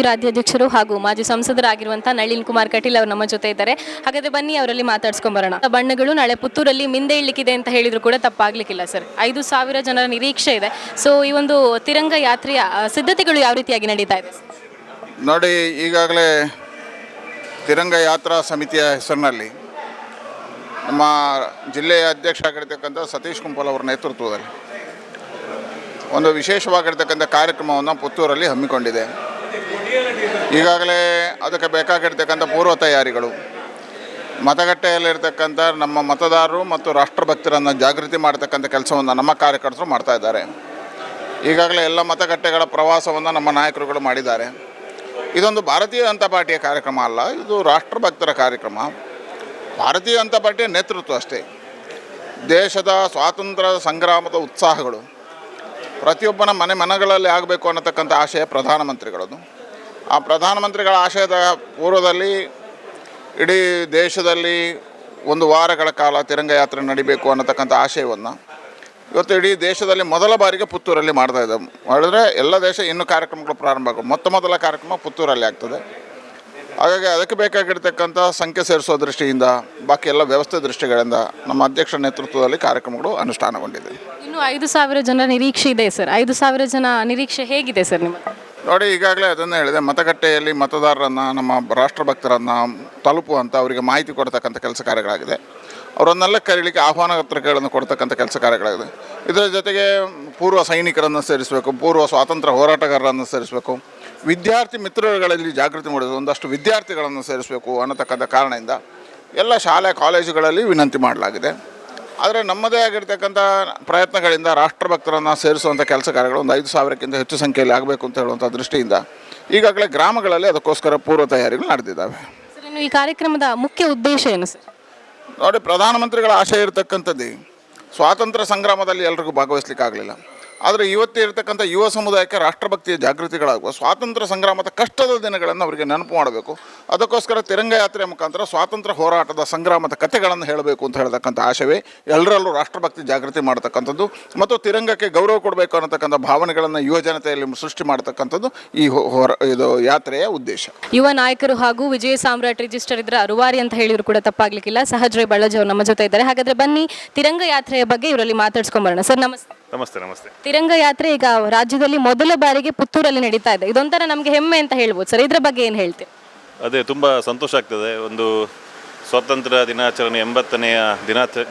ರಾಜ್ಯಾಧ್ಯಕ್ಷರು ಹಾಗೂ ಮಾಜಿ ಸಂಸದರಾಗಿರುವಂತಹ ನಳಿನ್ ಕುಮಾರ್ ಕಟೀಲ್ ಅವರು ನಮ್ಮ ಜೊತೆ ಇದ್ದಾರೆ. ಹಾಗಾದ್ರೆ ಬನ್ನಿ ಅವರಲ್ಲಿ ಮಾತಾಡ್ಸ್ಕೊಂಡ್ ಬರೋಣ. ಬಣ್ಣಗಳು ನಾಳೆ ಪುತ್ತೂರಲ್ಲಿ ಮಿಂದೆ ಇಳ್ಲಿಕ್ಕಿದೆ ಅಂತ ಹೇಳಿದ್ರು ಕೂಡ ತಪ್ಪಾಗ್ಲಿಕ್ಕಿಲ್ಲ ಸರ್. 5,000 ಜನರ ನಿರೀಕ್ಷೆ ಇದೆ. ಸೊ ಈ ಒಂದು ತಿರಂಗ ಯಾತ್ರೆಯ ಸಿದ್ಧತೆಗಳು ಯಾವ ರೀತಿಯಾಗಿ ನಡೀತಾ ಇದೆ? ನೋಡಿ, ಈಗಾಗಲೇ ತಿರಂಗ ಯಾತ್ರಾ ಸಮಿತಿಯ ಹೆಸರಿನಲ್ಲಿ ನಮ್ಮ ಜಿಲ್ಲೆಯ ಅಧ್ಯಕ್ಷ ಆಗಿರ್ತಕ್ಕಂಥ ಸತೀಶ್ ಕುಂಪಲ್ ಅವರ ನೇತೃತ್ವದಲ್ಲಿ ಒಂದು ವಿಶೇಷವಾಗಿರ್ತಕ್ಕಂಥ ಕಾರ್ಯಕ್ರಮವನ್ನು ಪುತ್ತೂರಲ್ಲಿ ಹಮ್ಮಿಕೊಂಡಿದೆ. ಈಗಾಗಲೇ ಅದಕ್ಕೆ ಬೇಕಾಗಿರ್ತಕ್ಕಂಥ ಪೂರ್ವ ತಯಾರಿಗಳು, ಮತಗಟ್ಟೆಯಲ್ಲಿರ್ತಕ್ಕಂಥ ನಮ್ಮ ಮತದಾರರು ಮತ್ತು ರಾಷ್ಟ್ರಭಕ್ತರನ್ನು ಜಾಗೃತಿ ಮಾಡ್ತಕ್ಕಂಥ ಕೆಲಸವನ್ನು ನಮ್ಮ ಕಾರ್ಯಕರ್ತರು ಮಾಡ್ತಾ ಇದ್ದಾರೆ. ಈಗಾಗಲೇ ಎಲ್ಲ ಮತಗಟ್ಟೆಗಳ ಪ್ರವಾಸವನ್ನು ನಮ್ಮ ನಾಯಕರುಗಳು ಮಾಡಿದ್ದಾರೆ. ಇದೊಂದು ಭಾರತೀಯ ಜನತಾ ಪಾರ್ಟಿಯ ಕಾರ್ಯಕ್ರಮ ಅಲ್ಲ, ಇದು ರಾಷ್ಟ್ರಭಕ್ತರ ಕಾರ್ಯಕ್ರಮ. ಭಾರತೀಯ ಜನತಾ ಪಾರ್ಟಿಯ ನೇತೃತ್ವ ಅಷ್ಟೇ. ದೇಶದ ಸ್ವಾತಂತ್ರ್ಯ ಸಂಗ್ರಾಮದ ಉತ್ಸಾಹಗಳು ಪ್ರತಿಯೊಬ್ಬನ ಮನೆಗಳಲ್ಲಿ ಆಗಬೇಕು ಅನ್ನತಕ್ಕಂಥ ಆಶಯ ಪ್ರಧಾನಮಂತ್ರಿಗಳದ್ದು. ಆ ಪ್ರಧಾನಮಂತ್ರಿಗಳ ಆಶಯದ ಪೂರ್ವದಲ್ಲಿ ಇಡೀ ದೇಶದಲ್ಲಿ 1 ವಾರಗಳ ಕಾಲ ತಿರಂಗ ಯಾತ್ರೆ ನಡಿಬೇಕು ಅನ್ನತಕ್ಕಂಥ ಆಶಯವನ್ನು ಇವತ್ತು ಇಡೀ ದೇಶದಲ್ಲಿ ಮೊದಲ ಬಾರಿಗೆ ಪುತ್ತೂರಲ್ಲಿ ಮಾಡ್ತಾಯಿದ್ದಾವೆ. ಮಾಡಿದ್ರೆ ಎಲ್ಲ ದೇಶ ಇನ್ನೂ ಕಾರ್ಯಕ್ರಮಗಳು ಪ್ರಾರಂಭ ಆಗೋದು. ಮೊದಲ ಕಾರ್ಯಕ್ರಮ ಪುತ್ತೂರಲ್ಲಿ ಆಗ್ತದೆ. ಹಾಗಾಗಿ ಅದಕ್ಕೆ ಬೇಕಾಗಿರ್ತಕ್ಕಂಥ ಸಂಖ್ಯೆ ಸೇರಿಸೋ ದೃಷ್ಟಿಯಿಂದ, ಬಾಕಿ ಎಲ್ಲ ವ್ಯವಸ್ಥೆ ದೃಷ್ಟಿಗಳಿಂದ ನಮ್ಮ ಅಧ್ಯಕ್ಷರ ನೇತೃತ್ವದಲ್ಲಿ ಕಾರ್ಯಕ್ರಮಗಳು ಅನುಷ್ಠಾನಗೊಂಡಿದೆ. ಇನ್ನು 5,000 ಜನರ ನಿರೀಕ್ಷೆ ಇದೆ ಸರ್. 5,000 ಜನ ನಿರೀಕ್ಷೆ ಹೇಗಿದೆ ಸರ್ ನಿಮ್ಮ? ನೋಡಿ, ಈಗಾಗಲೇ ಅದನ್ನೇ ಹೇಳಿದೆ, ಮತಗಟ್ಟೆಯಲ್ಲಿ ಮತದಾರರನ್ನು, ನಮ್ಮ ರಾಷ್ಟ್ರಭಕ್ತರನ್ನು ತಲುಪುವಂಥ ಅವರಿಗೆ ಮಾಹಿತಿ ಕೊಡ್ತಕ್ಕಂಥ ಕೆಲಸ ಕಾರ್ಯಗಳಾಗಿದೆ. ಅವರನ್ನೆಲ್ಲ ಕರೀಲಿಕ್ಕೆ ಆಹ್ವಾನ ಪತ್ರಿಕೆಗಳನ್ನು ಕೊಡ್ತಕ್ಕಂಥ ಕೆಲಸ ಕಾರ್ಯಗಳಾಗಿದೆ. ಇದರ ಜೊತೆಗೆ ಪೂರ್ವ ಸೈನಿಕರನ್ನು ಸೇರಿಸಬೇಕು, ಪೂರ್ವ ಸ್ವಾತಂತ್ರ್ಯ ಹೋರಾಟಗಾರರನ್ನು ಸೇರಿಸಬೇಕು, ವಿದ್ಯಾರ್ಥಿ ಮಿತ್ರಗಳಲ್ಲಿ ಜಾಗೃತಿ ಮೂಡಿಸಬೇಕು, ಒಂದಷ್ಟು ವಿದ್ಯಾರ್ಥಿಗಳನ್ನು ಸೇರಿಸಬೇಕು ಅನ್ನತಕ್ಕಂಥ ಕಾರಣದಿಂದ ಎಲ್ಲ ಶಾಲೆ ಕಾಲೇಜುಗಳಲ್ಲಿ ವಿನಂತಿ ಮಾಡಲಾಗಿದೆ. ಆದರೆ ನಮ್ಮದೇ ಆಗಿರ್ತಕ್ಕಂಥ ಪ್ರಯತ್ನಗಳಿಂದ ರಾಷ್ಟ್ರಭಕ್ತರನ್ನು ಸೇರಿಸುವಂಥ ಕೆಲಸ ಕಾರ್ಯಗಳು ಒಂದು 5,000ಕ್ಕಿಂತ ಹೆಚ್ಚು ಸಂಖ್ಯೆಯಲ್ಲಿ ಆಗಬೇಕು ಅಂತ ಹೇಳುವಂಥ ದೃಷ್ಟಿಯಿಂದ ಈಗಾಗಲೇ ಗ್ರಾಮಗಳಲ್ಲಿ ಅದಕ್ಕೋಸ್ಕರ ಪೂರ್ವ ತಯಾರಿಗಳು ನಡೆದಿದ್ದಾವೆ. ಸರ್, ಇನ್ನು ಈ ಕಾರ್ಯಕ್ರಮದ ಮುಖ್ಯ ಉದ್ದೇಶ ಏನು ಸರ್? ನೋಡಿ, ಪ್ರಧಾನಮಂತ್ರಿಗಳ ಆಶಯ ಇರತಕ್ಕಂಥದ್ದು ಸ್ವಾತಂತ್ರ್ಯ ಸಂಗ್ರಾಮದಲ್ಲಿ ಎಲ್ರಿಗೂ ಭಾಗವಹಿಸಲಿಕ್ಕೆ ಆಗಲಿಲ್ಲ. ಆದರೆ ಇವತ್ತೇ ಇರತಕ್ಕಂಥ ಯುವ ಸಮುದಾಯಕ್ಕೆ ರಾಷ್ಟ್ರಭಕ್ತಿಯ ಜಾಗೃತಿಗಳಾಗುವ, ಸ್ವಾತಂತ್ರ್ಯ ಸಂಗ್ರಾಮದ ಕಷ್ಟದ ದಿನಗಳನ್ನು ಅವರಿಗೆ ನೆನಪು ಮಾಡಬೇಕು. ಅದಕ್ಕೋಸ್ಕರ ತಿರಂಗ ಯಾತ್ರೆಯ ಮುಖಾಂತರ ಸ್ವಾತಂತ್ರ್ಯ ಹೋರಾಟದ ಸಂಗ್ರಾಮದ ಕಥೆಗಳನ್ನು ಹೇಳಬೇಕು ಅಂತ ಹೇಳ್ತಕ್ಕಂಥ ಆಶಯವೇ ಎಲ್ಲರಲ್ಲೂ ರಾಷ್ಟ್ರಭಕ್ತಿ ಜಾಗೃತಿ ಮಾಡ್ತಕ್ಕಂಥದ್ದು ಮತ್ತು ತಿರಂಗಕ್ಕೆ ಗೌರವ ಕೊಡಬೇಕು ಅನ್ನತಕ್ಕಂಥ ಭಾವನೆಗಳನ್ನು ಯುವ ಜನತೆಯಲ್ಲಿ ಸೃಷ್ಟಿ ಮಾಡ್ತಕ್ಕಂಥದ್ದು ಇದು ಯಾತ್ರೆಯ ಉದ್ದೇಶ. ಯುವ ನಾಯಕರು ಹಾಗೂ ವಿಜಯ ಸಾಮ್ರಾಟ್ ರಿಜಿಸ್ಟರ್ ಇದರ ರೂವಾರಿ ಅಂತ ಹೇಳಿದ್ರು ಕೂಡ ತಪ್ಪಾಗ್ಲಿಕ್ಕಿಲ್ಲ. ಸಹಜ್ ರೈ ಬಳ್ಳಾಜಿ ಅವರು ನಮ್ಮ ಜೊತೆ ಇದ್ದಾರೆ. ಹಾಗಾದ್ರೆ ಬನ್ನಿ ತಿರಂಗ ಯಾತ್ರೆಯ ಬಗ್ಗೆ ಇವರಲ್ಲಿ ಮಾತಾಡ್ಸ್ಕೊಂಬರೋಣ. ಸರ್ ನಮಸ್ತೆ. ನಮಸ್ತೆ. ನಮಸ್ತೆ. ತಿರಂಗ ಯಾತ್ರೆ ಈಗ ರಾಜ್ಯದಲ್ಲಿ ಮೊದಲ ಬಾರಿಗೆ ಪುತ್ತೂರಲ್ಲಿ ನಡೀತಾ ಇದೆ. ಇದೊಂಥರ ನಮಗೆ ಹೆಮ್ಮೆ ಅಂತ ಹೇಳ್ಬೋದು ಸರ್. ಇದ್ರ ಬಗ್ಗೆ ಏನು ಹೇಳ್ತೀವಿ? ಅದೇ ತುಂಬ ಸಂತೋಷ ಆಗ್ತದೆ. ಒಂದು ಸ್ವಾತಂತ್ರ್ಯ ದಿನಾಚರಣೆ 80ನೆಯ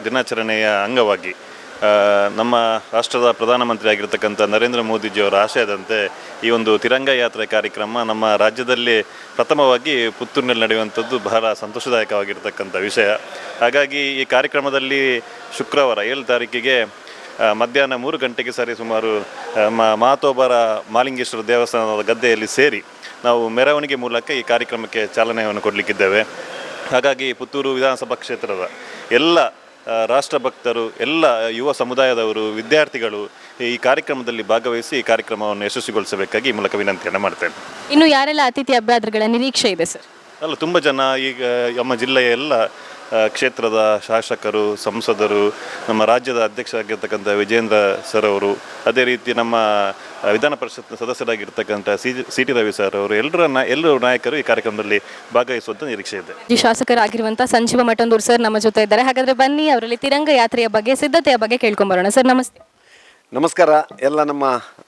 ದಿನಾಚರಣೆಯ ಅಂಗವಾಗಿ ನಮ್ಮ ರಾಷ್ಟ್ರದ ಪ್ರಧಾನಮಂತ್ರಿ ಆಗಿರ್ತಕ್ಕಂಥ ನರೇಂದ್ರ ಮೋದಿಜಿಯವರ ಆಶಯದಂತೆ ಈ ಒಂದು ತಿರಂಗ ಯಾತ್ರೆ ಕಾರ್ಯಕ್ರಮ ನಮ್ಮ ರಾಜ್ಯದಲ್ಲಿ ಪ್ರಥಮವಾಗಿ ಪುತ್ತೂರಿನಲ್ಲಿ ನಡೆಯುವಂಥದ್ದು ಬಹಳ ಸಂತೋಷದಾಯಕವಾಗಿರ್ತಕ್ಕಂಥ ವಿಷಯ. ಹಾಗಾಗಿ ಈ ಕಾರ್ಯಕ್ರಮದಲ್ಲಿ ಶುಕ್ರವಾರ 7 ತಾರೀಕಿಗೆ ಮಧ್ಯಾಹ್ನ 3 ಗಂಟೆಗೆ ಸರಿ ಸುಮಾರು ಮಾತೋಬರ ಮಾಲಿಂಗೇಶ್ವರ ದೇವಸ್ಥಾನದ ಗದ್ದೆಯಲ್ಲಿ ಸೇರಿ ನಾವು ಮೆರವಣಿಗೆ ಮೂಲಕ ಈ ಕಾರ್ಯಕ್ರಮಕ್ಕೆ ಚಾಲನೆಯನ್ನು ಕೊಡಲಿಕ್ಕಿದ್ದೇವೆ. ಹಾಗಾಗಿ ಪುತ್ತೂರು ವಿಧಾನಸಭಾ ಕ್ಷೇತ್ರದ ಎಲ್ಲ ರಾಷ್ಟ್ರಭಕ್ತರು, ಎಲ್ಲ ಯುವ ಸಮುದಾಯದವರು, ವಿದ್ಯಾರ್ಥಿಗಳು ಈ ಕಾರ್ಯಕ್ರಮದಲ್ಲಿ ಭಾಗವಹಿಸಿ ಈ ಕಾರ್ಯಕ್ರಮವನ್ನು ಯಶಸ್ವಿಗೊಳಿಸಬೇಕಾಗಿ ಈ ಮೂಲಕ ವಿನಂತಿಯನ್ನು ಮಾಡ್ತೇನೆ. ಇನ್ನು ಯಾರೆಲ್ಲ ಅತಿಥಿ ಅಭ್ಯರ್ಥಿಗಳ ನಿರೀಕ್ಷೆ ಇದೆ ಸರ್? ಅಲ್ಲ, ತುಂಬ ಜನ ಈಗ ನಮ್ಮ ಜಿಲ್ಲೆಯ ಎಲ್ಲ ಕ್ಷೇತ್ರದ ಶಾಸಕರು, ಸಂಸದರು, ನಮ್ಮ ರಾಜ್ಯದ ಅಧ್ಯಕ್ಷರಾಗಿರ್ತಕ್ಕಂಥ ವಿಜೇಂದ್ರ ಸರ್ ಅವರು, ಅದೇ ರೀತಿ ನಮ್ಮ ವಿಧಾನ ಪರಿಷತ್ನ ಸದಸ್ಯರಾಗಿರ್ತಕ್ಕಂಥ ಸಿ ಟಿ ರವಿ ಸರ್ ಅವರು, ಎಲ್ಲರೂ ನಾಯಕರು ಈ ಕಾರ್ಯಕ್ರಮದಲ್ಲಿ ಭಾಗವಹಿಸುವಂಥ ನಿರೀಕ್ಷೆ ಇದೆ. ಶಾಸಕರಾಗಿರುವಂಥ ಸಂಜೀವ ಮಠಂದೂರು ಸರ್ ನಮ್ಮ ಜೊತೆ ಇದ್ದಾರೆ. ಹಾಗಾದರೆ ಬನ್ನಿ ಅವರಲ್ಲಿ ತಿರಂಗ ಯಾತ್ರೆಯ ಬಗ್ಗೆ, ಸಿದ್ಧತೆಯ ಬಗ್ಗೆ ಕೇಳ್ಕೊಂಬರೋಣ. ಸರ್ ನಮಸ್ತೆ. ನಮಸ್ಕಾರ ಎಲ್ಲ ನಮ್ಮ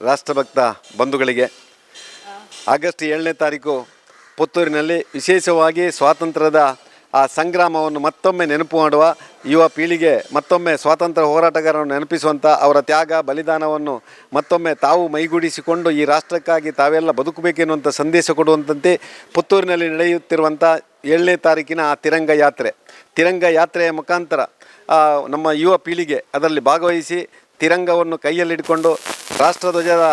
ರಾಷ್ಟ್ರಭಕ್ತ ಬಂಧುಗಳಿಗೆ. ಆಗಸ್ಟ್ 7ನೇ ತಾರೀಕು ಪುತ್ತೂರಿನಲ್ಲಿ ವಿಶೇಷವಾಗಿ ಸ್ವಾತಂತ್ರ್ಯದ ಆ ಸಂಗ್ರಾಮವನ್ನು ಮತ್ತೊಮ್ಮೆ ನೆನಪು ಮಾಡುವ, ಯುವ ಪೀಳಿಗೆ ಮತ್ತೊಮ್ಮೆ ಸ್ವಾತಂತ್ರ್ಯ ಹೋರಾಟಗಾರರನ್ನು ನೆನಪಿಸುವಂಥ ಅವರ ತ್ಯಾಗ ಬಲಿದಾನವನ್ನು ಮತ್ತೊಮ್ಮೆ ತಾವು ಮೈಗೂಡಿಸಿಕೊಂಡು ಈ ರಾಷ್ಟ್ರಕ್ಕಾಗಿ ತಾವೆಲ್ಲ ಬದುಕಬೇಕೆನ್ನುವಂಥ ಸಂದೇಶ ಕೊಡುವಂತೆ ಪುತ್ತೂರಿನಲ್ಲಿ ನಡೆಯುತ್ತಿರುವಂಥ 7ನೇ ತಾರೀಕಿನ ಆ ತಿರಂಗ ಯಾತ್ರೆಯ ಮುಖಾಂತರ ನಮ್ಮ ಯುವ ಪೀಳಿಗೆ ಅದರಲ್ಲಿ ಭಾಗವಹಿಸಿ ತಿರಂಗವನ್ನು ಕೈಯಲ್ಲಿಟ್ಟುಕೊಂಡು ರಾಷ್ಟ್ರಧ್ವಜದ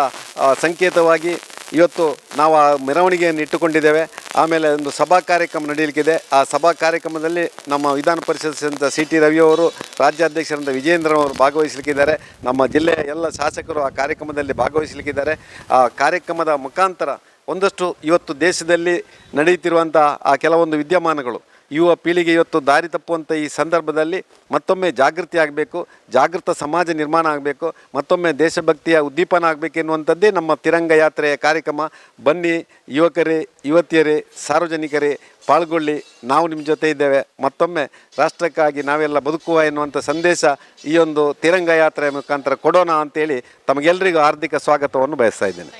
ಸಂಕೇತವಾಗಿ ಇವತ್ತು ನಾವು ಆ ಮೆರವಣಿಗೆಯನ್ನು ಇಟ್ಟುಕೊಂಡಿದ್ದೇವೆ. ಆಮೇಲೆ ಒಂದು ಸಭಾ ಕಾರ್ಯಕ್ರಮ ನಡೆಯಲಿಕ್ಕಿದೆ. ಆ ಸಭಾ ಕಾರ್ಯಕ್ರಮದಲ್ಲಿ ನಮ್ಮ ವಿಧಾನ ಪರಿಷತ್ ಸಿ ಟಿ ರವಿಯವರು, ರಾಜ್ಯಾಧ್ಯಕ್ಷರಾದ ವಿಜೇಂದ್ರನವರು ಭಾಗವಹಿಸಲಿಕ್ಕಿದ್ದಾರೆ. ನಮ್ಮ ಜಿಲ್ಲೆಯ ಎಲ್ಲ ಶಾಸಕರು ಆ ಕಾರ್ಯಕ್ರಮದಲ್ಲಿ ಭಾಗವಹಿಸಲಿಕ್ಕಿದ್ದಾರೆ. ಆ ಕಾರ್ಯಕ್ರಮದ ಮುಖಾಂತರ ಒಂದಷ್ಟು ಇವತ್ತು ದೇಶದಲ್ಲಿ ನಡೆಯುತ್ತಿರುವಂಥ ಆ ಕೆಲವೊಂದು ವಿದ್ಯಮಾನಗಳು ಯುವ ಪೀಳಿಗೆ ಇವತ್ತು ದಾರಿ ತಪ್ಪುವಂಥ ಈ ಸಂದರ್ಭದಲ್ಲಿ ಮತ್ತೊಮ್ಮೆ ಜಾಗೃತಿ ಆಗಬೇಕು, ಜಾಗೃತ ಸಮಾಜ ನಿರ್ಮಾಣ ಆಗಬೇಕು, ಮತ್ತೊಮ್ಮೆ ದೇಶಭಕ್ತಿಯ ಉದ್ದೀಪನ ಆಗಬೇಕು ಎನ್ನುವಂಥದ್ದೇ ನಮ್ಮ ತಿರಂಗ ಯಾತ್ರೆಯ ಕಾರ್ಯಕ್ರಮ. ಬನ್ನಿ ಯುವಕರೇ, ಯುವತಿಯರೇ, ಸಾರ್ವಜನಿಕರೇ, ಪಾಲ್ಗೊಳ್ಳಿ. ನಾವು ನಿಮ್ಮ ಜೊತೆ ಇದ್ದೇವೆ. ಮತ್ತೊಮ್ಮೆ ರಾಷ್ಟ್ರಕ್ಕಾಗಿ ನಾವೆಲ್ಲ ಬದುಕುವ ಎನ್ನುವಂಥ ಸಂದೇಶ ಈ ಒಂದು ತಿರಂಗ ಯಾತ್ರೆಯ ಮುಖಾಂತರ ಕೊಡೋಣ ಅಂತೇಳಿ ತಮಗೆಲ್ಲರಿಗೂ ಹಾರ್ದಿಕ ಸ್ವಾಗತವನ್ನು ಬಯಸ್ತಾ ಇದ್ದೇನೆ.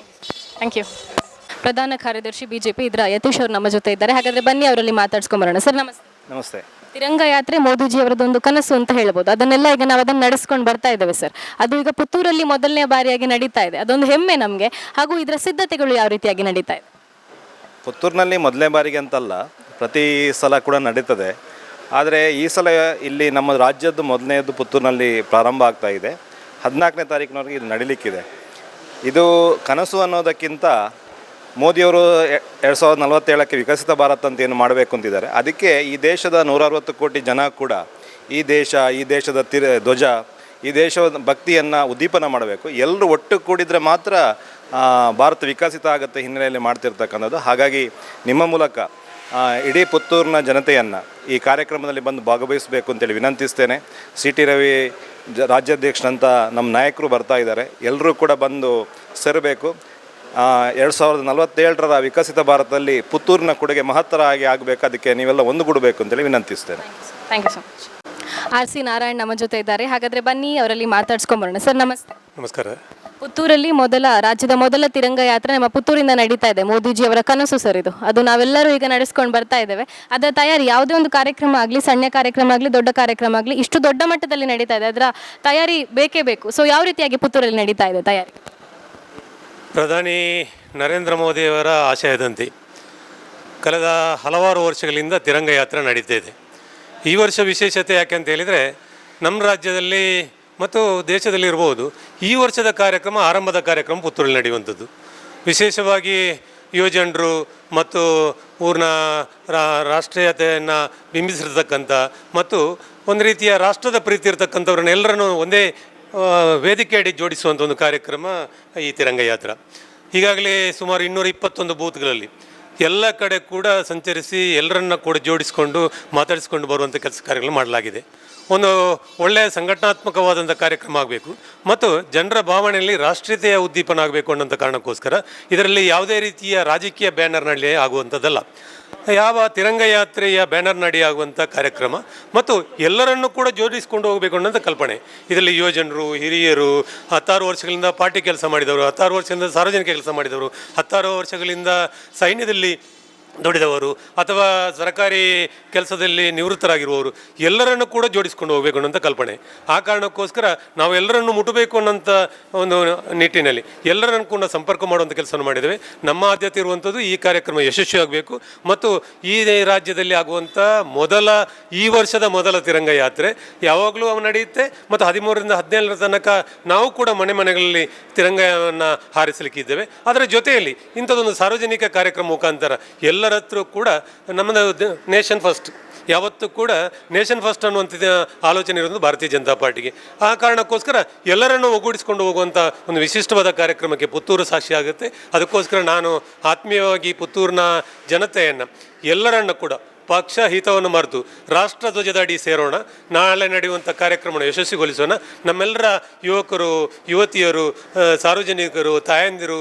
Thank you. ಪ್ರಧಾನ ಕಾರ್ಯದರ್ಶಿ ಬಿಜೆಪಿ ಇದರ ಯತೀಶ್ ಅವರು ನಮ್ಮ ಜೊತೆ ಇದ್ದಾರೆ. ಹಾಗಾದ್ರೆ ಬನ್ನಿ ಅವರಲ್ಲಿ ಮಾತಾಡ್ಸ್ಕೊಂಬರೋಣ. ಸರ್ ನಮಸ್ತೆ. ನಮಸ್ತೆ. ತಿರಂಗ ಯಾತ್ರೆ ಮೋದಿಜಿ ಅವರದೊಂದು ಕನಸು ಅಂತ ಹೇಳ್ಬೋದು. ಅದನ್ನೆಲ್ಲ ಈಗ ನಾವು ಅದನ್ನು ನಡೆಸ್ಕೊಂಡು ಬರ್ತಾ ಇದ್ದೇವೆ ಸರ್. ಅದು ಈಗ ಪುತ್ತೂರಲ್ಲಿ ಮೊದಲನೇ ಬಾರಿಯಾಗಿ ನಡೀತಾ ಇದೆ. ಅದೊಂದು ಹೆಮ್ಮೆ ನಮಗೆ. ಹಾಗೂ ಇದರ ಸಿದ್ಧತೆಗಳು ಯಾವ ರೀತಿಯಾಗಿ ನಡೀತಾ ಇದೆ? ಪುತ್ತೂರಿನಲ್ಲಿ ಮೊದಲನೇ ಬಾರಿಗೆ ಅಂತಲ್ಲ, ಪ್ರತಿ ಸಲ ಕೂಡ ನಡೀತದೆ. ಆದರೆ ಈ ಸಲ ಇಲ್ಲಿ ನಮ್ಮ ರಾಜ್ಯದ್ದು ಮೊದಲನೇದು ಪುತ್ತೂರಿನಲ್ಲಿ ಪ್ರಾರಂಭ ಆಗ್ತಾ ಇದೆ. 14ನೇ ತಾರೀಕಿನವರೆಗೆ ಇದು ನಡೀಲಿಕ್ಕಿದೆ. ಇದು ಕನಸು ಅನ್ನೋದಕ್ಕಿಂತ ಮೋದಿಯವರು 2047ಕ್ಕೆ ವಿಕಸಿತ ಭಾರತ ಅಂತ ಏನು ಮಾಡಬೇಕು ಅಂತಿದ್ದಾರೆ. ಅದಕ್ಕೆ ಈ ದೇಶದ 160 ಕೋಟಿ ಜನ ಕೂಡ ಈ ದೇಶದ ಧ್ವಜ, ಈ ದೇಶದ ಭಕ್ತಿಯನ್ನು ಉದ್ದೀಪನ ಮಾಡಬೇಕು. ಎಲ್ಲರೂ ಒಟ್ಟು ಕೂಡಿದರೆ ಮಾತ್ರ ಭಾರತ ವಿಕಸಿತ ಆಗುತ್ತೆ ಹಿನ್ನೆಲೆಯಲ್ಲಿ ಮಾಡ್ತಿರ್ತಕ್ಕಂಥದ್ದು. ಹಾಗಾಗಿ ನಿಮ್ಮ ಮೂಲಕ ಇಡೀ ಪುತ್ತೂರಿನ ಜನತೆಯನ್ನು ಈ ಕಾರ್ಯಕ್ರಮದಲ್ಲಿ ಬಂದು ಭಾಗವಹಿಸಬೇಕು ಅಂತೇಳಿ ವಿನಂತಿಸ್ತೇನೆ. CT ರವಿ ರಾಜ್ಯಾಧ್ಯಕ್ಷರಂತ ನಮ್ಮ ನಾಯಕರು ಬರ್ತಾ ಇದ್ದಾರೆ. ಎಲ್ಲರೂ ಕೂಡ ಬಂದು ಸೇರಬೇಕು. 2047ರ ವಿಕಸಿತ ಭಾರತದಲ್ಲಿ ಪುತ್ತೂರಿನ ಕೊಡುಗೆ ಮಹತ್ತರ ಆಗಿ ಆಗಬೇಕು. ಅದಕ್ಕೆ ನೀವೆಲ್ಲ ಒಂದುಗೂಡಬೇಕು ಅಂತೇಳಿ ವಿನಂತಿಸ್ತೇನೆ. Thank you so much. RC Narayan ನಮ್ಮ ಜೊತೆ ಇದ್ದಾರೆ. ಹಾಗಾದರೆ ಬನ್ನಿ ಅವರಲ್ಲಿ ಮಾತಾಡ್ಸ್ಕೊಂಬರೋಣ. ಸರ್ ನಮಸ್ತೆ. ನಮಸ್ಕಾರ. ಪುತ್ತೂರಲ್ಲಿ ರಾಜ್ಯದ ಮೊದಲ ತಿರಂಗ ಯಾತ್ರೆ ನಮ್ಮ ಪುತ್ತೂರಿಂದ ನಡೀತಾ ಇದೆ. ಮೋದಿಜಿ ಅವರ ಕನಸು ಸರ್ ಇದು. ಅದು ನಾವೆಲ್ಲರೂ ಈಗ ನಡೆಸ್ಕೊಂಡು ಬರ್ತಾ ಇದ್ದೇವೆ. ಅದರ ತಯಾರಿ ಯಾವುದೇ ಒಂದು ಕಾರ್ಯಕ್ರಮ ಆಗಲಿ, ಸಣ್ಣ ಕಾರ್ಯಕ್ರಮ ಆಗಲಿ, ದೊಡ್ಡ ಕಾರ್ಯಕ್ರಮ ಆಗಲಿ, ಇಷ್ಟು ದೊಡ್ಡ ಮಟ್ಟದಲ್ಲಿ ನಡೀತಾ ಇದೆ. ಅದರ ತಯಾರಿ ಬೇಕೇ ಬೇಕು. ಸೊ ಯಾವ ರೀತಿಯಾಗಿ ಪುತ್ತೂರಲ್ಲಿ ನಡೀತಾ ಇದೆ ತಯಾರಿ? ಪ್ರಧಾನಿ ನರೇಂದ್ರ ಮೋದಿಯವರ ಆಶಯದಂತೆ ಕಳೆದ ಹಲವಾರು ವರ್ಷಗಳಿಂದ ತಿರಂಗ ಯಾತ್ರೆ ನಡೀತಾ ಇದೆ. ಈ ವರ್ಷ ವಿಶೇಷತೆ ಯಾಕೆ ಅಂತ ಹೇಳಿದರೆ, ನಮ್ಮ ರಾಜ್ಯದಲ್ಲಿ ಮತ್ತು ದೇಶದಲ್ಲಿ ಇರ್ಬೋದು, ಈ ವರ್ಷದ ಕಾರ್ಯಕ್ರಮ ಆರಂಭದ ಕಾರ್ಯಕ್ರಮ ಪುತ್ತೂರಲ್ಲಿ ನಡೆಯುವಂಥದ್ದು. ವಿಶೇಷವಾಗಿ ಯುವಜನರು ಮತ್ತು ಊರಿನ ರಾಷ್ಟ್ರೀಯತೆಯನ್ನು ಬಿಂಬಿಸಿರ್ತಕ್ಕಂಥ ಮತ್ತು ಒಂದು ರೀತಿಯ ರಾಷ್ಟ್ರದ ಪ್ರೀತಿ ಇರತಕ್ಕಂಥವ್ರನ್ನೆಲ್ಲರನ್ನು ಒಂದೇ ವೇದಿಕೆಯಡಿ ಜೋಡಿಸುವಂಥ ಒಂದು ಕಾರ್ಯಕ್ರಮ ಈ ತಿರಂಗ ಯಾತ್ರೆ. ಈಗಾಗಲೇ ಸುಮಾರು 221 ಬೂತ್ಗಳಲ್ಲಿ ಎಲ್ಲ ಕಡೆ ಕೂಡ ಸಂಚರಿಸಿ ಎಲ್ಲರನ್ನ ಕೂಡ ಜೋಡಿಸಿಕೊಂಡು ಮಾತಾಡಿಸ್ಕೊಂಡು ಬರುವಂಥ ಕಾರ್ಯಗಳು ಮಾಡಲಾಗಿದೆ. ಒಂದು ಒಳ್ಳೆಯ ಸಂಘಟನಾತ್ಮಕವಾದಂಥ ಕಾರ್ಯಕ್ರಮ ಆಗಬೇಕು ಮತ್ತು ಜನರ ಭಾವನೆಯಲ್ಲಿ ರಾಷ್ಟ್ರೀಯತೆಯ ಉದ್ದೀಪನ ಆಗಬೇಕು ಅನ್ನೋಂಥ ಕಾರಣಕ್ಕೋಸ್ಕರ ಇದರಲ್ಲಿ ಯಾವುದೇ ರೀತಿಯ ರಾಜಕೀಯ ಬ್ಯಾನರ್ ನಡಿ ಆಗುವಂಥದ್ದಲ್ಲ. ಯಾವ ತಿರಂಗ ಯಾತ್ರೆಯ ಬ್ಯಾನರ್ ನಡಿ ಆಗುವಂಥ ಕಾರ್ಯಕ್ರಮ ಮತ್ತು ಎಲ್ಲರನ್ನೂ ಕೂಡ ಜೋಡಿಸಿಕೊಂಡು ಹೋಗಬೇಕು ಅನ್ನೋಂಥ ಕಲ್ಪನೆ. ಇದರಲ್ಲಿ ಯುವಜನರು, ಹಿರಿಯರು, 16 ವರ್ಷಗಳಿಂದ ಪಾರ್ಟಿ ಕೆಲಸ ಮಾಡಿದವರು, 16 ವರ್ಷದಿಂದ ಸಾರ್ವಜನಿಕ ಕೆಲಸ ಮಾಡಿದವರು, 16 ವರ್ಷಗಳಿಂದ ಸೈನ್ಯದಲ್ಲಿ ದುಡಿದವರು ಅಥವಾ ಸರ್ಕಾರಿ ಕೆಲಸದಲ್ಲಿ ನಿವೃತ್ತರಾಗಿರುವವರು ಎಲ್ಲರನ್ನು ಕೂಡ ಜೋಡಿಸ್ಕೊಂಡು ಹೋಗಬೇಕು ಅನ್ನೋಂಥ ಕಲ್ಪನೆ. ಆ ಕಾರಣಕ್ಕೋಸ್ಕರ ನಾವು ಎಲ್ಲರನ್ನು ಮುಟ್ಟಬೇಕು ಅನ್ನೋಂಥ ಒಂದು ನಿಟ್ಟಿನಲ್ಲಿ ಎಲ್ಲರನ್ನು ಕೂಡ ಸಂಪರ್ಕ ಮಾಡುವಂಥ ಕೆಲಸವನ್ನು ಮಾಡಿದ್ದೇವೆ. ನಮ್ಮ ಆದ್ಯತೆ ಇರುವಂಥದ್ದು ಈ ಕಾರ್ಯಕ್ರಮ ಯಶಸ್ವಿಯಾಗಬೇಕು ಮತ್ತು ಈ ರಾಜ್ಯದಲ್ಲಿ ಆಗುವಂಥ ಈ ವರ್ಷದ ಮೊದಲ ತಿರಂಗ ಯಾತ್ರೆ ಯಾವಾಗಲೂ ನಡೆಯುತ್ತೆ ಮತ್ತು 13ರಿಂದ 17ರ ತನಕ ನಾವು ಕೂಡ ಮನೆಗಳಲ್ಲಿ ತಿರಂಗವನ್ನು ಹಾರಿಸಲಿಕ್ಕಿದ್ದೇವೆ. ಅದರ ಜೊತೆಯಲ್ಲಿ ಇಂಥದ್ದೊಂದು ಸಾರ್ವಜನಿಕ ಕಾರ್ಯಕ್ರಮ ಮುಖಾಂತರ ಎಲ್ಲರ ಹತ್ರ ಕೂಡ ನಮ್ಮದು ನೇಷನ್ ಫಸ್ಟ್, ಯಾವತ್ತೂ ಕೂಡ ನೇಷನ್ ಫಸ್ಟ್ ಅನ್ನುವಂಥ ಆಲೋಚನೆ ಇರೋದು ಭಾರತೀಯ ಜನತಾ ಪಾರ್ಟಿಗೆ. ಆ ಕಾರಣಕ್ಕೋಸ್ಕರ ಎಲ್ಲರನ್ನೂ ಒಗ್ಗೂಡಿಸಿಕೊಂಡು ಹೋಗುವಂಥ ಒಂದು ವಿಶಿಷ್ಟವಾದ ಕಾರ್ಯಕ್ರಮಕ್ಕೆ ಪುತ್ತೂರು ಸಾಕ್ಷಿ ಆಗುತ್ತೆ. ಅದಕ್ಕೋಸ್ಕರ ನಾನು ಆತ್ಮೀಯವಾಗಿ ಪುತ್ತೂರಿನ ಜನತೆಯನ್ನು ಎಲ್ಲರನ್ನು ಕೂಡ ಪಕ್ಷ ಹಿತವನ್ನು ಮರೆತು ರಾಷ್ಟ್ರ ಧ್ವಜದ ಅಡಿ ಸೇರೋಣ. ನಾಳೆ ನಡೆಯುವಂಥ ಕಾರ್ಯಕ್ರಮವನ್ನು ಯಶಸ್ವಿಗೊಳಿಸೋಣ. ನಮ್ಮೆಲ್ಲರ ಯುವಕರು, ಯುವತಿಯರು, ಸಾರ್ವಜನಿಕರು, ತಾಯಂದಿರು,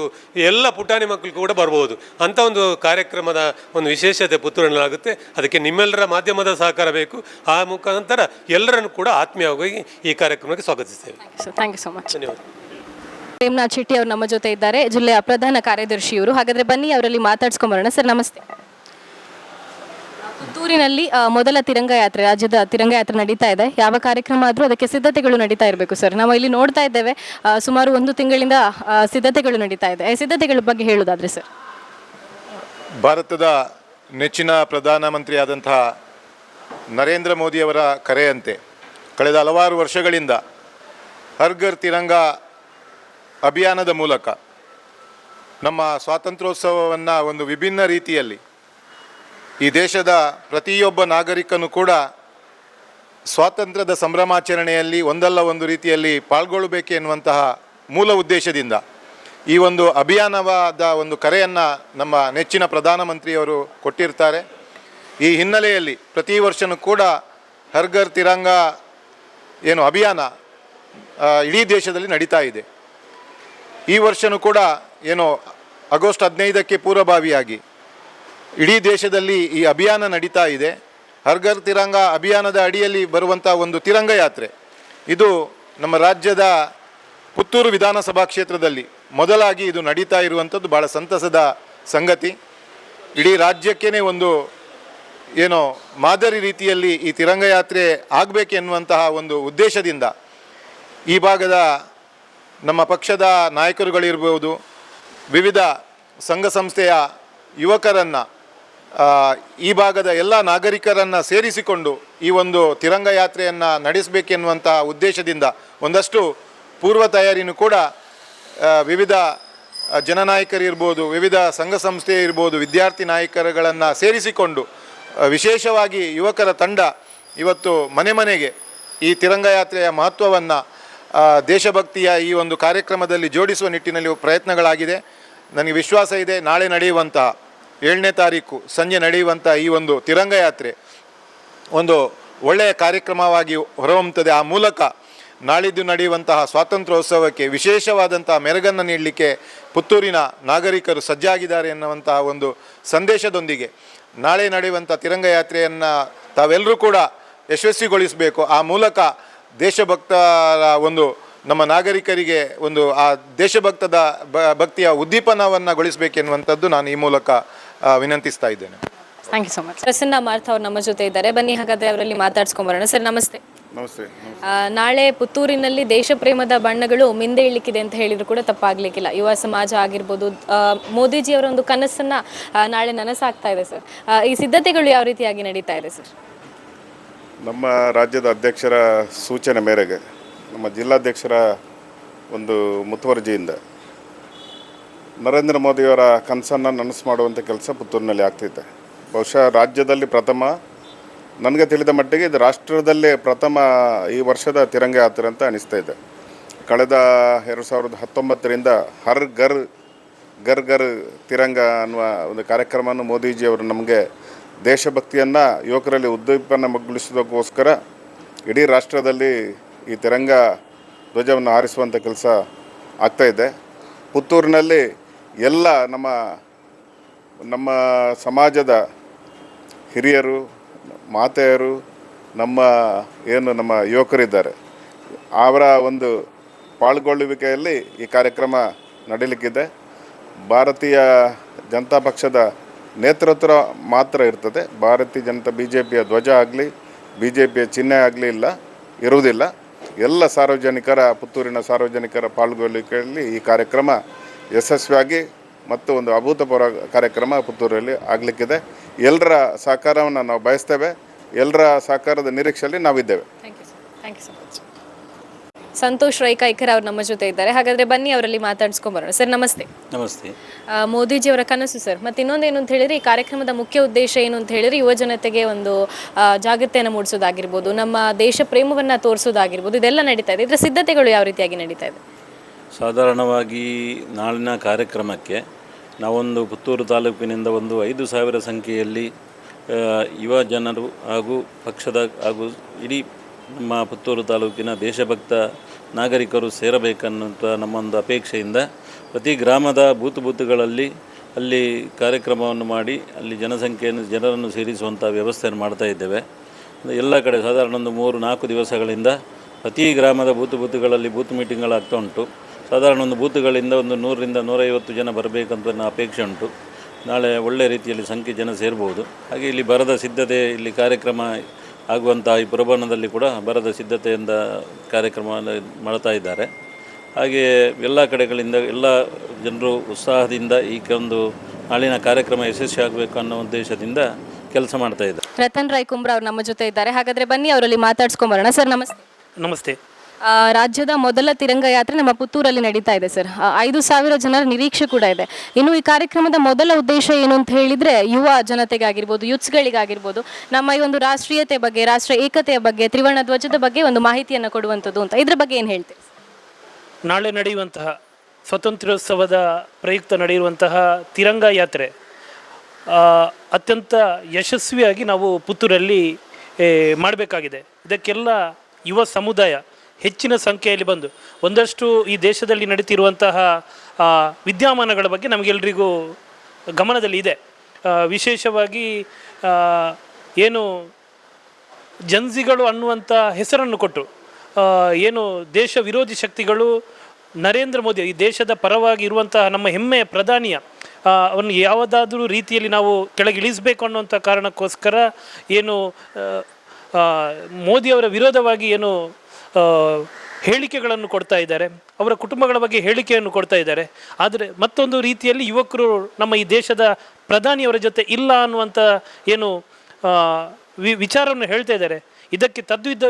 ಎಲ್ಲ ಪುಟಾಣಿ ಮಕ್ಕಳು ಕೂಡ ಬರ್ಬೋದು. ಅಂಥ ಒಂದು ಕಾರ್ಯಕ್ರಮದ ಒಂದು ವಿಶೇಷತೆ ಪುತ್ತೂರಿನಲ್ಲಾಗುತ್ತೆ. ಅದಕ್ಕೆ ನಿಮ್ಮೆಲ್ಲರ ಮಾಧ್ಯಮದ ಸಹಕಾರ ಬೇಕು. ಆ ಮುಖಾಂತರ ಎಲ್ಲರನ್ನು ಕೂಡ ಆತ್ಮೀಯವಾಗಿ ಈ ಕಾರ್ಯಕ್ರಮಕ್ಕೆ ಸ್ವಾಗತಿಸ್ತೇವೆ. Thank you so much. ಧನ್ಯವಾದ. ಪ್ರೇಮ್ನಾಥ್ ಶೆಟ್ಟಿ ಅವರು ನಮ್ಮ ಜೊತೆ ಇದ್ದಾರೆ, ಜಿಲ್ಲೆಯ ಪ್ರಧಾನ ಕಾರ್ಯದರ್ಶಿಯವರು. ಹಾಗಾದರೆ ಬನ್ನಿ ಅವರಲ್ಲಿ ಮಾತಾಡ್ಸ್ಕೊಂಬರೋಣ. ಸರ್ ನಮಸ್ತೆ. ಪುತ್ತೂರಿನಲ್ಲಿ ಮೊದಲ ತಿರಂಗ ಯಾತ್ರೆ, ರಾಜ್ಯದ ತಿರಂಗ ಯಾತ್ರೆ ನಡೀತಾ ಇದೆ. ಯಾವ ಕಾರ್ಯಕ್ರಮ ಆದರೂ ಅದಕ್ಕೆ ಸಿದ್ಧತೆಗಳು ನಡೀತಾ ಇರಬೇಕು ಸರ್. ನಾವು ಇಲ್ಲಿ ನೋಡ್ತಾ ಇದ್ದೇವೆ, ಸುಮಾರು 1 ತಿಂಗಳಿಂದ ಸಿದ್ಧತೆಗಳು ನಡೀತಾ ಇದೆ. ಸಿದ್ಧತೆಗಳ ಬಗ್ಗೆ ಹೇಳೋದಾದರೆ ಸರ್. ಭಾರತದ ನೆಚ್ಚಿನ ಪ್ರಧಾನಮಂತ್ರಿಯಾದಂತಹ ನರೇಂದ್ರ ಮೋದಿಯವರ ಕರೆಯಂತೆ ಕಳೆದ ಹಲವಾರು ವರ್ಷಗಳಿಂದ ಹರ್ ಘರ್ ತಿರಂಗ ಅಭಿಯಾನದ ಮೂಲಕ ನಮ್ಮ ಸ್ವಾತಂತ್ರ್ಯೋತ್ಸವವನ್ನು ಒಂದು ವಿಭಿನ್ನ ರೀತಿಯಲ್ಲಿ ಈ ದೇಶದ ಪ್ರತಿಯೊಬ್ಬ ನಾಗರಿಕನು ಕೂಡ ಸ್ವಾತಂತ್ರ್ಯದ ಸಂಭ್ರಮಾಚರಣೆಯಲ್ಲಿ ಒಂದಲ್ಲ ಒಂದು ರೀತಿಯಲ್ಲಿ ಪಾಲ್ಗೊಳ್ಳಬೇಕು ಎನ್ನುವಂತಹ ಮೂಲ ಉದ್ದೇಶದಿಂದ ಈ ಒಂದು ಅಭಿಯಾನವಾದ ಒಂದು ಕರೆಯನ್ನು ನಮ್ಮ ನೆಚ್ಚಿನ ಪ್ರಧಾನಮಂತ್ರಿಯವರು ಕೊಟ್ಟಿರ್ತಾರೆ. ಈ ಹಿನ್ನೆಲೆಯಲ್ಲಿ ಪ್ರತಿ ವರ್ಷವೂ ಕೂಡ ಹರ್ ಘರ್ ತಿರಂಗ ಏನು ಅಭಿಯಾನ ಇಡೀ ದೇಶದಲ್ಲಿ ನಡೀತಾ ಇದೆ. ಈ ವರ್ಷವೂ ಕೂಡ ಏನು ಆಗಸ್ಟ್ 15ಕ್ಕೆ ಪೂರ್ವಭಾವಿಯಾಗಿ ಇಡೀ ದೇಶದಲ್ಲಿ ಈ ಅಭಿಯಾನ ನಡೀತಾ ಇದೆ. ಹರ್ ಘರ್ ತಿರಂಗ ಅಭಿಯಾನದ ಅಡಿಯಲ್ಲಿ ಬರುವಂಥ ಒಂದು ತಿರಂಗ ಯಾತ್ರೆ ಇದು ನಮ್ಮ ರಾಜ್ಯದ ಪುತ್ತೂರು ವಿಧಾನಸಭಾ ಕ್ಷೇತ್ರದಲ್ಲಿ ಮೊದಲಾಗಿ ಇದು ನಡೀತಾ ಇರುವಂಥದ್ದು ಭಾಳ ಸಂತಸದ ಸಂಗತಿ. ಇಡೀ ರಾಜ್ಯಕ್ಕೇ ಒಂದು ಏನೋ ಮಾದರಿ ರೀತಿಯಲ್ಲಿ ಈ ತಿರಂಗ ಯಾತ್ರೆ ಆಗಬೇಕೆನ್ನುವಂತಹ ಒಂದು ಉದ್ದೇಶದಿಂದ ಈ ಭಾಗದ ನಮ್ಮ ಪಕ್ಷದ ನಾಯಕರುಗಳಿರ್ಬೋದು, ವಿವಿಧ ಸಂಘ ಸಂಸ್ಥೆಯ ಯುವಕರನ್ನು, ಈ ಭಾಗದ ಎಲ್ಲ ನಾಗರಿಕರನ್ನು ಸೇರಿಸಿಕೊಂಡು ಈ ಒಂದು ತಿರಂಗ ಯಾತ್ರೆಯನ್ನು ನಡೆಸಬೇಕೆನ್ನುವಂತಹ ಉದ್ದೇಶದಿಂದ ಒಂದಷ್ಟು ಪೂರ್ವ ತಯಾರಿನೂ ಕೂಡ ವಿವಿಧ ಜನನಾಯಕರಿರ್ಬೋದು, ವಿವಿಧ ಸಂಘ ಸಂಸ್ಥೆ ಇರ್ಬೋದು, ವಿದ್ಯಾರ್ಥಿ ನಾಯಕರುಗಳನ್ನು ಸೇರಿಸಿಕೊಂಡು ವಿಶೇಷವಾಗಿ ಯುವಕರ ತಂಡ ಇವತ್ತು ಮನೆ ಮನೆಗೆ ಈ ತಿರಂಗ ಯಾತ್ರೆಯ ಮಹತ್ವವನ್ನು ದೇಶಭಕ್ತಿಯ ಈ ಒಂದು ಕಾರ್ಯಕ್ರಮದಲ್ಲಿ ಜೋಡಿಸುವ ನಿಟ್ಟಿನಲ್ಲಿ ಪ್ರಯತ್ನಗಳಾಗಿದೆ. ನನಗೆ ವಿಶ್ವಾಸ ಇದೆ, ನಾಳೆ ನಡೆಯುವಂತಹ 7ನೇ ತಾರೀಕು ಸಂಜೆ ನಡೆಯುವಂಥ ಈ ಒಂದು ತಿರಂಗ ಯಾತ್ರೆ ಒಂದು ಒಳ್ಳೆಯ ಕಾರ್ಯಕ್ರಮವಾಗಿ ಹೊರಹೊಮ್ಮುತ್ತದೆ. ಆ ಮೂಲಕ ನಾಳಿದ್ದು ನಡೆಯುವಂತಹ ಸ್ವಾತಂತ್ರ್ಯೋತ್ಸವಕ್ಕೆ ವಿಶೇಷವಾದಂತಹ ಮೆರುಗನ್ನು ನೀಡಲಿಕ್ಕೆ ಪುತ್ತೂರಿನ ನಾಗರಿಕರು ಸಜ್ಜಾಗಿದ್ದಾರೆ ಎನ್ನುವಂತಹ ಒಂದು ಸಂದೇಶದೊಂದಿಗೆ ನಾಳೆ ನಡೆಯುವಂಥ ತಿರಂಗ ಯಾತ್ರೆಯನ್ನು ತಾವೆಲ್ಲರೂ ಕೂಡ ಯಶಸ್ವಿಗೊಳಿಸಬೇಕು. ಆ ಮೂಲಕ ದೇಶಭಕ್ತರ ಒಂದು ನಮ್ಮ ನಾಗರಿಕರಿಗೆ ಒಂದು ಆ ದೇಶಭಕ್ತದ ಭಕ್ತಿಯ ಉದ್ದೀಪನವನ್ನುಗೊಳಿಸಬೇಕೆನ್ನುವಂಥದ್ದು ನಾನು ಈ ಮೂಲಕ ವಿನಂತಿಸ್ತಾ ಇದ್ದೇನೆ. Thank you so much. Prasanna Martha ಅವ್ರು ನಮ್ಮ ಜೊತೆ ಇದ್ದಾರೆ. ಬನ್ನಿ ಹಾಗಾದರೆ ಅವರಲ್ಲಿ ಮಾತಾಡ್ಸ್ಕೊಂಬರೋಣ. ಸರ್ ನಮಸ್ತೆ. ನಮಸ್ತೆ. ನಾಳೆ ಪುತ್ತೂರಿನಲ್ಲಿ ದೇಶ ಪ್ರೇಮದ ಬಣ್ಣಗಳು ಮಿಂದೇಳಲಿಕ್ಕಿದೆ ಅಂತ ಹೇಳಿದ್ರು ಕೂಡ ತಪ್ಪಾಗಲಿಕ್ಕಿಲ್ಲ. ಯುವ ಸಮಾಜ ಆಗಿರ್ಬೋದು, ಮೋದಿಜಿಯವರ ಒಂದು ಕನಸನ್ನು ನಾಳೆ ನನಸಾಗ್ತಾ ಇದೆ ಸರ್. ಈ ಸಿದ್ಧತೆಗಳು ಯಾವ ರೀತಿಯಾಗಿ ನಡೀತಾ ಇದೆ ಸರ್? ನಮ್ಮ ರಾಜ್ಯದ ಅಧ್ಯಕ್ಷರ ಸೂಚನೆ ಮೇರೆಗೆ, ನಮ್ಮ ಜಿಲ್ಲಾಧ್ಯಕ್ಷರ ಒಂದು ಮುತುವರ್ಜಿಯಿಂದ ನರೇಂದ್ರ ಮೋದಿಯವರ ಕನಸನ್ನು ನನಸು ಮಾಡುವಂಥ ಕೆಲಸ ಪುತ್ತೂರಿನಲ್ಲಿ ಆಗ್ತಿದೆ. ಬಹುಶಃ ರಾಜ್ಯದಲ್ಲಿ ಪ್ರಥಮ, ನನಗೆ ತಿಳಿದ ಮಟ್ಟಿಗೆ ಇದು ರಾಷ್ಟ್ರದಲ್ಲೇ ಪ್ರಥಮ ಈ ವರ್ಷದ ತಿರಂಗ ಯಾತ್ರೆ ಅಂತ ಅನಿಸ್ತಾ ಇದೆ. ಕಳೆದ 2019ರಿಂದ ಹರ್ ಘರ್ ಘರ್ ತಿರಂಗ ಅನ್ನುವ ಒಂದು ಕಾರ್ಯಕ್ರಮವನ್ನು ಮೋದಿಜಿಯವರು ನಮಗೆ ದೇಶಭಕ್ತಿಯನ್ನು ಯುವಕರಲ್ಲಿ ಉದ್ದೀಪನಗೊಳಿಸೋದಕ್ಕೋಸ್ಕರ ಇಡೀ ರಾಷ್ಟ್ರದಲ್ಲಿ ಈ ತಿರಂಗ ಧ್ವಜವನ್ನು ಹಾರಿಸುವಂಥ ಕೆಲಸ ಆಗ್ತಾಯಿದೆ. ಪುತ್ತೂರಿನಲ್ಲಿ ಎಲ್ಲ ನಮ್ಮ ಸಮಾಜದ ಹಿರಿಯರು, ಮಾತೆಯರು, ನಮ್ಮ ಯುವಕರಿದ್ದಾರೆ, ಅವರ ಒಂದು ಪಾಲ್ಗೊಳ್ಳುವಿಕೆಯಲ್ಲಿ ಈ ಕಾರ್ಯಕ್ರಮ ನಡೀಲಿಕ್ಕಿದೆ. ಭಾರತೀಯ ಜನತಾ ಪಕ್ಷದ ನೇತೃತ್ವ ಮಾತ್ರ ಇರ್ತದೆ. ಭಾರತೀಯ ಜನತಾ BJPಯ ಧ್ವಜ ಆಗಲಿ, BJPಯ ಚಿಹ್ನೆ ಆಗಲಿ ಇರುವುದಿಲ್ಲ. ಎಲ್ಲ ಪುತ್ತೂರಿನ ಸಾರ್ವಜನಿಕರ ಪಾಲ್ಗೊಳ್ಳುವಿಕೆಯಲ್ಲಿ ಈ ಕಾರ್ಯಕ್ರಮ ಯಶಸ್ವಿಯಾಗಿ ಮತ್ತು ಒಂದು ಅಭೂತಪೂರ್ವ ಕಾರ್ಯಕ್ರಮ ಪುತ್ತೂರಲ್ಲಿ ಆಗಲಿಕ್ಕಿದೆ. ಎಲ್ಲರ ಸಹಕಾರವನ್ನು ನಾವು ಬಯಸ್ತೇವೆ. ಎಲ್ಲರ ಸಹಕಾರದ ನಿರೀಕ್ಷೆಯಲ್ಲಿ ನಾವಿದ್ದೇವೆ. Thank you so much. Santosh Raikaikar ಅವ್ರು ನಮ್ಮ ಜೊತೆ ಇದ್ದಾರೆ. ಹಾಗಾದರೆ ಬನ್ನಿ ಅವರಲ್ಲಿ ಮಾತಾಡ್ಸ್ಕೊಂಬರೋಣ. ಸರ್ ನಮಸ್ತೆ. ನಮಸ್ತೆ. ಮೋದಿಜಿಯವರ ಕನಸು ಸರ್, ಮತ್ತು ಇನ್ನೊಂದೇನು ಅಂತ ಹೇಳಿದ್ರೆ ಈ ಕಾರ್ಯಕ್ರಮದ ಮುಖ್ಯ ಉದ್ದೇಶ ಏನು ಅಂತ ಹೇಳಿದ್ರೆ ಯುವ ಜನತೆಗೆ ಒಂದು ಜಾಗೃತಿಯನ್ನು ಮೂಡಿಸೋದಾಗಿರ್ಬೋದು, ನಮ್ಮ ದೇಶ ಪ್ರೇಮವನ್ನು ತೋರಿಸೋದಾಗಿರ್ಬೋದು, ಇದೆಲ್ಲ ನಡೀತಾ ಇದೆ. ಇದರ ಸಿದ್ಧತೆಗಳು ಯಾವ ರೀತಿಯಾಗಿ ನಡೀತಾ ಇದೆ? ಸಾಧಾರಣವಾಗಿ ನಾಳಿನ ಕಾರ್ಯಕ್ರಮಕ್ಕೆ ನಾವೊಂದು ಪುತ್ತೂರು ತಾಲೂಕಿನಿಂದ ಒಂದು 5,000 ಸಂಖ್ಯೆಯಲ್ಲಿ ಯುವ ಜನರು ಹಾಗೂ ಪಕ್ಷದ ಹಾಗೂ ಇಡೀ ನಮ್ಮ ಪುತ್ತೂರು ತಾಲೂಕಿನ ದೇಶಭಕ್ತ ನಾಗರಿಕರು ಸೇರಬೇಕನ್ನುವಂಥ ನಮ್ಮೊಂದು ಅಪೇಕ್ಷೆಯಿಂದ ಪ್ರತಿ ಗ್ರಾಮದ ಬೂತುಗಳಲ್ಲಿ ಅಲ್ಲಿ ಕಾರ್ಯಕ್ರಮವನ್ನು ಮಾಡಿ ಅಲ್ಲಿ ಜನರನ್ನು ಸೇರಿಸುವಂಥ ವ್ಯವಸ್ಥೆಯನ್ನು ಮಾಡ್ತಾ ಇದ್ದೇವೆ. ಎಲ್ಲ ಕಡೆ ಸಾಧಾರಣ ಒಂದು 3-4 ದಿವಸಗಳಿಂದ ಪ್ರತಿ ಗ್ರಾಮದ ಬೂತುಗಳಲ್ಲಿ ಬೂತ್ ಮೀಟಿಂಗ್ಗಳಾಗ್ತಾ ಉಂಟು. ಸಾಧಾರಣ ಒಂದು ಬೂತುಗಳಿಂದ ಒಂದು 100ರಿಂದ 150 ಜನ ಬರಬೇಕಂತ ನನ್ನ ಅಪೇಕ್ಷೆ ಉಂಟು. ನಾಳೆ ಒಳ್ಳೆಯ ರೀತಿಯಲ್ಲಿ ಸಂಖ್ಯೆ ಜನ ಸೇರ್ಬೋದು. ಹಾಗೆ ಇಲ್ಲಿ ಬರದ ಸಿದ್ಧತೆ, ಇಲ್ಲಿ ಕಾರ್ಯಕ್ರಮ ಆಗುವಂಥ ಈ ಪುರಭವನದಲ್ಲಿ ಕೂಡ ಬರದ ಸಿದ್ಧತೆಯಿಂದ ಕಾರ್ಯಕ್ರಮವನ್ನು ಮಾಡ್ತಾ ಇದ್ದಾರೆ. ಹಾಗೆ ಎಲ್ಲ ಕಡೆಗಳಿಂದ ಎಲ್ಲ ಜನರು ಉತ್ಸಾಹದಿಂದ ಈ ಒಂದು ನಾಳಿನ ಕಾರ್ಯಕ್ರಮ ಯಶಸ್ವಿ ಆಗಬೇಕು ಅನ್ನೋ ಉದ್ದೇಶದಿಂದ ಕೆಲಸ ಮಾಡ್ತಾ ಇದ್ದಾರೆ. ರತನ್ ರಾಯ್ ಕುಂಬ್ರಾ ಅವರು ನಮ್ಮ ಜೊತೆ ಇದ್ದಾರೆ. ಹಾಗಾದರೆ ಬನ್ನಿ ಅವರಲ್ಲಿ ಮಾತಾಡ್ಸ್ಕೊಂಬರೋಣ. ಸರ್ ನಮಸ್ತೆ. ನಮಸ್ತೆ. ರಾಜ್ಯದ ಮೊದಲ ತಿರಂಗ ಯಾತ್ರೆ ನಮ್ಮ ಪುತ್ತೂರಲ್ಲಿ ನಡೀತಾ ಇದೆ ಸರ್. 5,000 ಜನರ ನಿರೀಕ್ಷೆ ಕೂಡ ಇದೆ. ಇನ್ನು ಈ ಕಾರ್ಯಕ್ರಮದ ಮೊದಲ ಉದ್ದೇಶ ಏನು ಅಂತ ಹೇಳಿದರೆ ಯುವ ಜನತೆಗಾಗಿರ್ಬೋದು, ಯೂತ್ಸ್ಗಳಿಗಾಗಿರ್ಬೋದು, ನಮ್ಮ ಈ ಒಂದು ರಾಷ್ಟ್ರೀಯತೆ ಬಗ್ಗೆ, ರಾಷ್ಟ್ರ ಏಕತೆಯ ಬಗ್ಗೆ, ತ್ರಿವರ್ಣ ಧ್ವಜದ ಬಗ್ಗೆ ಒಂದು ಮಾಹಿತಿಯನ್ನು ಕೊಡುವಂಥದ್ದು ಅಂತ. ಇದ್ರ ಬಗ್ಗೆ ಏನು ಹೇಳ್ತೀರಿ? ನಾಳೆ ನಡೆಯುವಂತಹ ಸ್ವಾತಂತ್ರ್ಯೋತ್ಸವದ ಪ್ರಯುಕ್ತ ನಡೆಯುವಂತಹ ತಿರಂಗ ಯಾತ್ರೆ ಅತ್ಯಂತ ಯಶಸ್ವಿಯಾಗಿ ನಾವು ಪುತ್ತೂರಲ್ಲಿ ಮಾಡಬೇಕಾಗಿದೆ. ಇದಕ್ಕೆಲ್ಲ ಯುವ ಸಮುದಾಯ ಹೆಚ್ಚಿನ ಸಂಖ್ಯೆಯಲ್ಲಿ ಬಂದು ಒಂದಷ್ಟು ಈ ದೇಶದಲ್ಲಿ ನಡೀತಿರುವಂತಹ ವಿದ್ಯಮಾನಗಳ ಬಗ್ಗೆ ನಮಗೆಲ್ಲರಿಗೂ ಗಮನದಲ್ಲಿ ಇದೆ. ವಿಶೇಷವಾಗಿ ಏನು ಜನ್ಸಿಗಳು ಅನ್ನುವಂಥ ಹೆಸರನ್ನು ಕೊಟ್ಟು ಏನು ದೇಶ ವಿರೋಧಿ ಶಕ್ತಿಗಳು ನರೇಂದ್ರ ಮೋದಿ ಈ ದೇಶದ ಪರವಾಗಿ ಇರುವಂತಹ ನಮ್ಮ ಹೆಮ್ಮೆಯ ಪ್ರಧಾನಿಯ ಅವನ್ನು ಯಾವುದಾದ್ರೂ ರೀತಿಯಲ್ಲಿ ನಾವು ಕೆಳಗಿಳಿಸಬೇಕು ಅನ್ನುವಂಥ ಕಾರಣಕ್ಕೋಸ್ಕರ ಏನು ಮೋದಿಯವರ ವಿರೋಧವಾಗಿ ಏನು ಹೇಳಿಕೆಗಳನ್ನು ಕೊಡ್ತಾ ಇದ್ದಾರೆ, ಅವರ ಕುಟುಂಬಗಳ ಬಗ್ಗೆ ಹೇಳಿಕೆಯನ್ನು ಕೊಡ್ತಾ ಇದ್ದಾರೆ. ಆದರೆ ಮತ್ತೊಂದು ರೀತಿಯಲ್ಲಿ ಯುವಕರು ನಮ್ಮ ಈ ದೇಶದ ಪ್ರಧಾನಿಯವರ ಜೊತೆ ಇಲ್ಲ ಅನ್ನುವಂಥ ಏನು ವಿಚಾರವನ್ನು ಹೇಳ್ತಾ ಇದ್ದಾರೆ. ಇದಕ್ಕೆ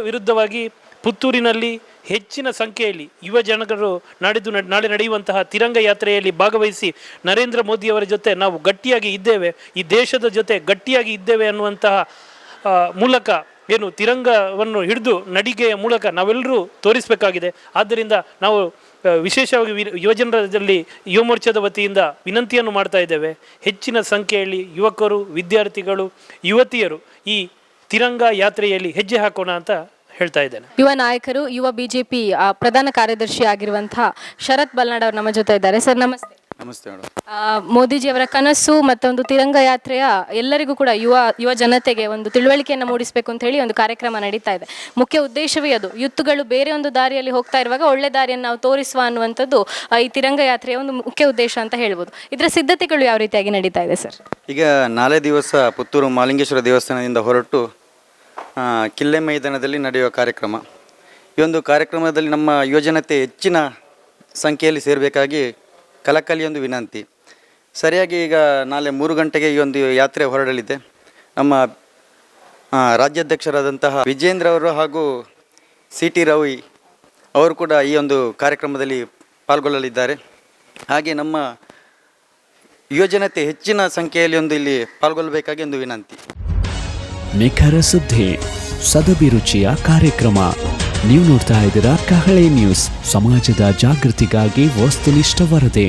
ವಿರುದ್ಧವಾಗಿ ಪುತ್ತೂರಿನಲ್ಲಿ ಹೆಚ್ಚಿನ ಸಂಖ್ಯೆಯಲ್ಲಿ ಯುವ ಜನರು ನಾಳೆ ನಡೆಯುವಂತಹ ತಿರಂಗ ಯಾತ್ರೆಯಲ್ಲಿ ಭಾಗವಹಿಸಿ ನರೇಂದ್ರ ಮೋದಿಯವರ ಜೊತೆ ನಾವು ಗಟ್ಟಿಯಾಗಿ ಇದ್ದೇವೆ, ಈ ದೇಶದ ಜೊತೆ ಗಟ್ಟಿಯಾಗಿ ಇದ್ದೇವೆ ಅನ್ನುವಂತಹ ಮೂಲಕ ಏನು ತಿರಂಗವನ್ನು ಹಿಡಿದು ನಡಿಗೆಯ ಮೂಲಕ ನಾವೆಲ್ಲರೂ ತೋರಿಸಬೇಕಾಗಿದೆ. ಆದ್ದರಿಂದ ನಾವು ವಿಶೇಷವಾಗಿ ಯುವಜನರಲ್ಲಿ ಯುವ ಮೋರ್ಚಾದ ವತಿಯಿಂದ ವಿನಂತಿಯನ್ನು ಮಾಡ್ತಾ ಇದ್ದೇವೆ. ಹೆಚ್ಚಿನ ಸಂಖ್ಯೆಯಲ್ಲಿ ಯುವಕರು, ವಿದ್ಯಾರ್ಥಿಗಳು, ಯುವತಿಯರು ಈ ತಿರಂಗ ಯಾತ್ರೆಯಲ್ಲಿ ಹೆಜ್ಜೆ ಹಾಕೋಣ ಅಂತ ಹೇಳ್ತಾ ಇದ್ದೇನೆ. ಯುವ ನಾಯಕರು, ಯುವ ಬಿಜೆಪಿ ಪ್ರಧಾನ ಕಾರ್ಯದರ್ಶಿ ಆಗಿರುವಂತಹ ಶರತ್ ಬಲ್ನಾಡ್ ಅವರು ನಮ್ಮ ಜೊತೆ ಇದ್ದಾರೆ. ಸರ್ ನಮಸ್ತೆ. ನಮಸ್ತೆ ಮೇಡಮ್. ಮೋದಿಜಿಯವರ ಕನಸು ಮತ್ತೊಂದು ತಿರಂಗ ಯಾತ್ರೆಯ ಎಲ್ಲರಿಗೂ ಕೂಡ ಯುವ ಜನತೆಗೆ ಒಂದು ತಿಳುವಳಿಕೆಯನ್ನು ಮೂಡಿಸಬೇಕು ಅಂತ ಹೇಳಿ ಒಂದು ಕಾರ್ಯಕ್ರಮ ನಡೀತಾ ಇದೆ. ಮುಖ್ಯ ಉದ್ದೇಶವೇ ಅದು. ಯುತ್ತುಗಳು ಬೇರೆ ಒಂದು ದಾರಿಯಲ್ಲಿ ಹೋಗ್ತಾ ಇರುವಾಗ ಒಳ್ಳೆ ದಾರಿಯನ್ನು ನಾವು ತೋರಿಸುವ ಅನ್ನುವಂಥದ್ದು ಈ ತಿರಂಗ ಯಾತ್ರೆಯ ಒಂದು ಮುಖ್ಯ ಉದ್ದೇಶ ಅಂತ ಹೇಳ್ಬೋದು. ಇದರ ಸಿದ್ಧತೆಗಳು ಯಾವ ರೀತಿಯಾಗಿ ನಡೀತಾ ಇದೆ ಸರ್? ಈಗ ನಾಳೆ ದಿವಸ ಪುತ್ತೂರು ಮಹಾಲಿಂಗೇಶ್ವರ ದೇವಸ್ಥಾನದಿಂದ ಹೊರಟು ಕಿಲ್ಲೆ ಮೈದಾನದಲ್ಲಿ ನಡೆಯುವ ಕಾರ್ಯಕ್ರಮ. ಈ ಒಂದು ಕಾರ್ಯಕ್ರಮದಲ್ಲಿ ನಮ್ಮ ಯುವಜನತೆ ಹೆಚ್ಚಿನ ಸಂಖ್ಯೆಯಲ್ಲಿ ಸೇರಬೇಕಾಗಿ ಕಳಕಳಿಯೊಂದು ವಿನಂತಿ. ಸರಿಯಾಗಿ ಈಗ ನಾಳೆ 3 ಗಂಟೆಗೆ ಈ ಒಂದು ಯಾತ್ರೆ ಹೊರಡಲಿದೆ. ನಮ್ಮ ರಾಜ್ಯಾಧ್ಯಕ್ಷರಾದಂತಹ ವಿಜೇಂದ್ರ ಅವರು ಹಾಗೂ CT ರವಿ ಅವರು ಕೂಡ ಈ ಒಂದು ಕಾರ್ಯಕ್ರಮದಲ್ಲಿ ಪಾಲ್ಗೊಳ್ಳಲಿದ್ದಾರೆ. ಹಾಗೆ ನಮ್ಮ ಯುವಜನತೆ ಹೆಚ್ಚಿನ ಸಂಖ್ಯೆಯಲ್ಲಿ ಇಲ್ಲಿ ಪಾಲ್ಗೊಳ್ಳಬೇಕಾಗಿ ಒಂದು ವಿನಂತಿ. ನಿಖರ ಸುದ್ದಿ, ಸದಭಿರುಚಿಯ ಕಾರ್ಯಕ್ರಮ. ನೀವು ನೋಡ್ತಾ ಇದ್ದೀರಾ ಕಹಳೆ ನ್ಯೂಸ್, ಸಮಾಜದ ಜಾಗೃತಿಗಾಗಿ ವಸ್ತುನಿಷ್ಠ ವರದಿ.